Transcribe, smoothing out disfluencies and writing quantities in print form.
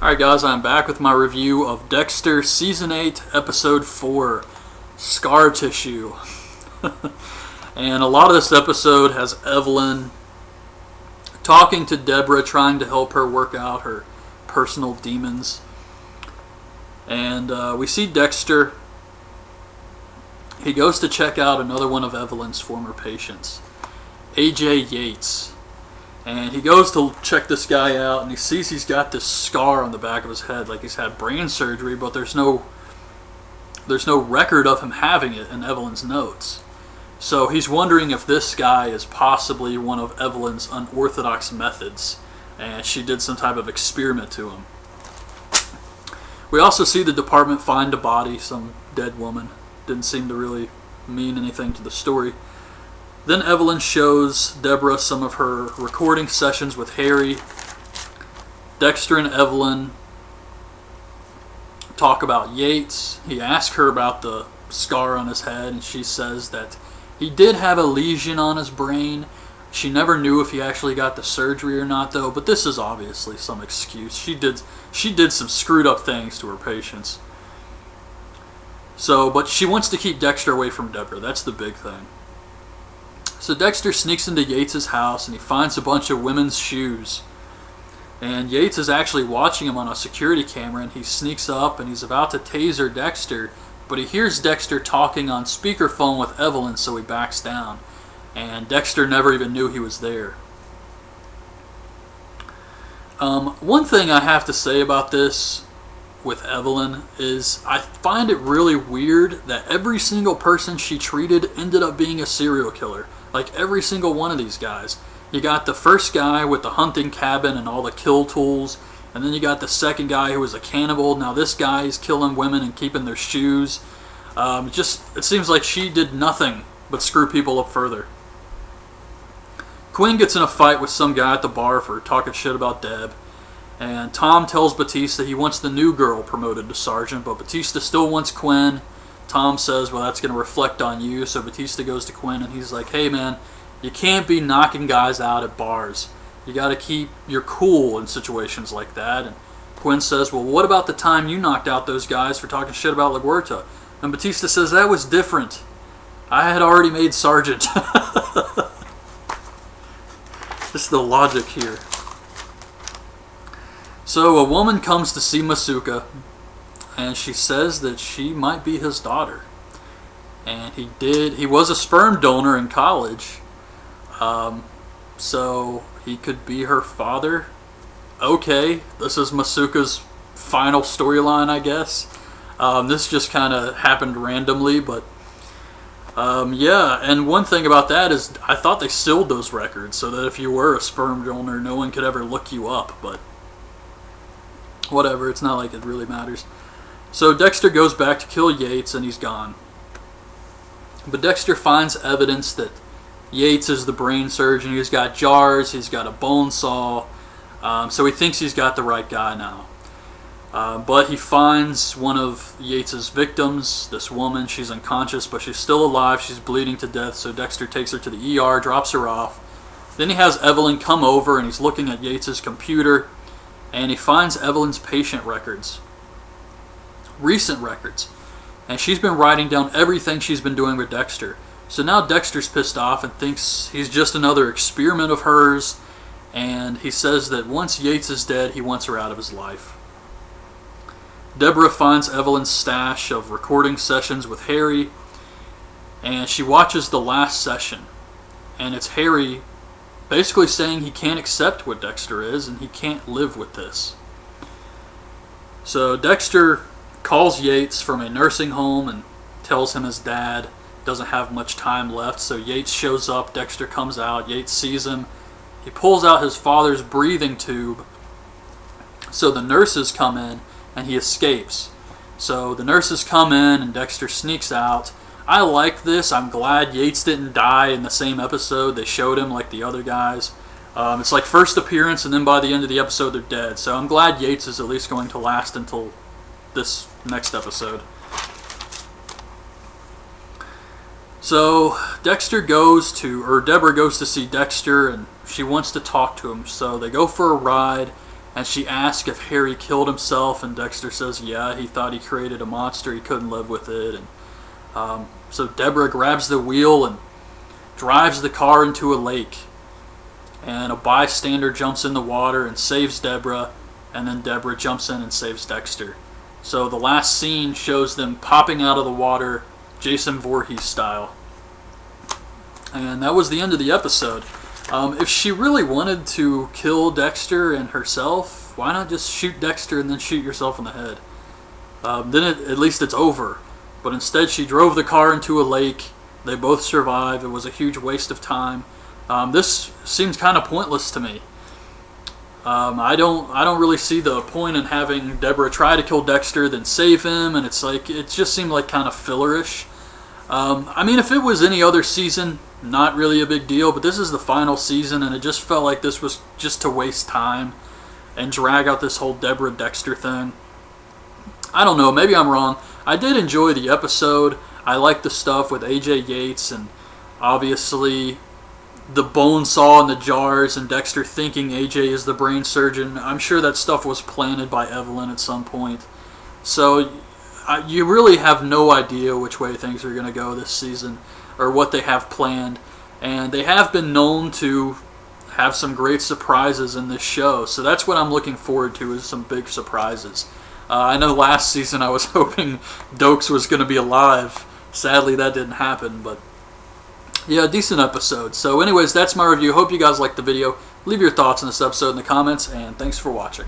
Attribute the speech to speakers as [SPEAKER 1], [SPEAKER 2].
[SPEAKER 1] Alright guys, I'm back with my review of Dexter Season 8, Episode 4, Scar Tissue. And a lot of this episode has Evelyn talking to Deborah, trying to help her work out her personal demons. And we see Dexter. He goes to check out another one of Evelyn's former patients, AJ Yates. And he goes to check this guy out, and he sees he's got this scar on the back of his head, like he's had brain surgery, but there's no record of him having it in Evelyn's notes. So he's wondering if this guy is possibly one of Evelyn's unorthodox methods, and she did some type of experiment to him. We also see the department find a body, some dead woman. Didn't seem to really mean anything to the story. Then Evelyn shows Deborah some of her recording sessions with Harry. Dexter and Evelyn talk about Yates. He asks her about the scar on his head, and she says that he did have a lesion on his brain. She never knew if he actually got the surgery or not, though, but this is obviously some excuse. She did some screwed up things to her patients. But she wants to keep Dexter away from Deborah. That's the big thing. So Dexter sneaks into Yates' house, and he finds a bunch of women's shoes. And Yates is actually watching him on a security camera, and he sneaks up and he's about to taser Dexter, but he hears Dexter talking on speakerphone with Evelyn, so he backs down. And Dexter never even knew he was there. One thing I have to say about this with Evelyn is I find it really weird that every single person she treated ended up being a serial killer. Like every single one of these guys. You got the first guy with the hunting cabin and all the kill tools, and then you got the second guy who was a cannibal. Now this guy is killing women and keeping their shoes. It seems like she did nothing but screw people up further. Quinn gets in a fight with some guy at the bar for talking shit about Deb. And Tom tells Batista he wants the new girl promoted to sergeant, but Batista still wants Quinn. Tom says, well, that's going to reflect on you. So Batista goes to Quinn and he's like, hey man, you can't be knocking guys out at bars. You got to keep your cool in situations like that. And Quinn says, well, what about the time you knocked out those guys for talking shit about LaGuerta? And Batista says, that was different. I had already made sergeant. Just the logic here. So a woman comes to see Masuka, and she says that she might be his daughter. And he was a sperm donor in college, so he could be her father. Okay, this is Masuka's final storyline, I guess. This just kind of happened randomly, but yeah, and one thing about that is I thought they sealed those records so that if you were a sperm donor, no one could ever look you up, but whatever, it's not like it really matters. So Dexter goes back to kill Yates, and he's gone. But Dexter finds evidence that Yates is the brain surgeon. He's got jars, he's got a bone saw, so he thinks he's got the right guy now. But he finds one of Yates' victims, this woman. She's unconscious, but she's still alive. She's bleeding to death, so Dexter takes her to the ER, drops her off. Then he has Evelyn come over, and he's looking at Yates' computer, and he finds Evelyn's patient records. Recent records. And she's been writing down everything she's been doing with Dexter. So now Dexter's pissed off and thinks he's just another experiment of hers, and he says that once Yates is dead, he wants her out of his life. Deborah finds Evelyn's stash of recording sessions with Harry, and she watches the last session, and it's Harry basically saying he can't accept what Dexter is and he can't live with this. So Dexter calls Yates from a nursing home and tells him his dad doesn't have much time left. So Yates shows up, Dexter comes out, Yates sees him, he pulls out his father's breathing tube. So the nurses come in and he escapes. So the nurses come in and Dexter sneaks out. I like this. I'm glad Yates didn't die in the same episode. They showed him like the other guys. It's like first appearance, and then by the end of the episode they're dead. So I'm glad Yates is at least going to last until this next episode. So Deborah goes to see Dexter, and she wants to talk to him. So they go for a ride, and she asks if Harry killed himself, and Dexter says yeah, he thought he created a monster, he couldn't live with it. And so Deborah grabs the wheel and drives the car into a lake, and a bystander jumps in the water and saves Deborah, and then Deborah jumps in and saves Dexter. So the last scene shows them popping out of the water, Jason Voorhees style. And that was the end of the episode. If she really wanted to kill Dexter and herself, why not just shoot Dexter and then shoot yourself in the head? Then at least it's over. But instead she drove the car into a lake. They both survive. It was a huge waste of time. This seems kind of pointless to me. I don't really see the point in having Deborah try to kill Dexter then save him, and it's like it just seemed like kind of fillerish. I mean, if it was any other season, not really a big deal, but this is the final season, and it just felt like this was just to waste time and drag out this whole Deborah Dexter thing. I don't know, maybe I'm wrong. I did enjoy the episode. I liked the stuff with AJ Yates, and obviously the bone saw and the jars, and Dexter thinking AJ is the brain surgeon. I'm sure that stuff was planted by Evelyn at some point. So you really have no idea which way things are going to go this season or what they have planned. And they have been known to have some great surprises in this show. So that's what I'm looking forward to, is some big surprises. I know last season I was hoping Dokes was going to be alive. Sadly, that didn't happen, but yeah, decent episode. So anyways, that's my review. Hope you guys liked the video. Leave your thoughts on this episode in the comments, and thanks for watching.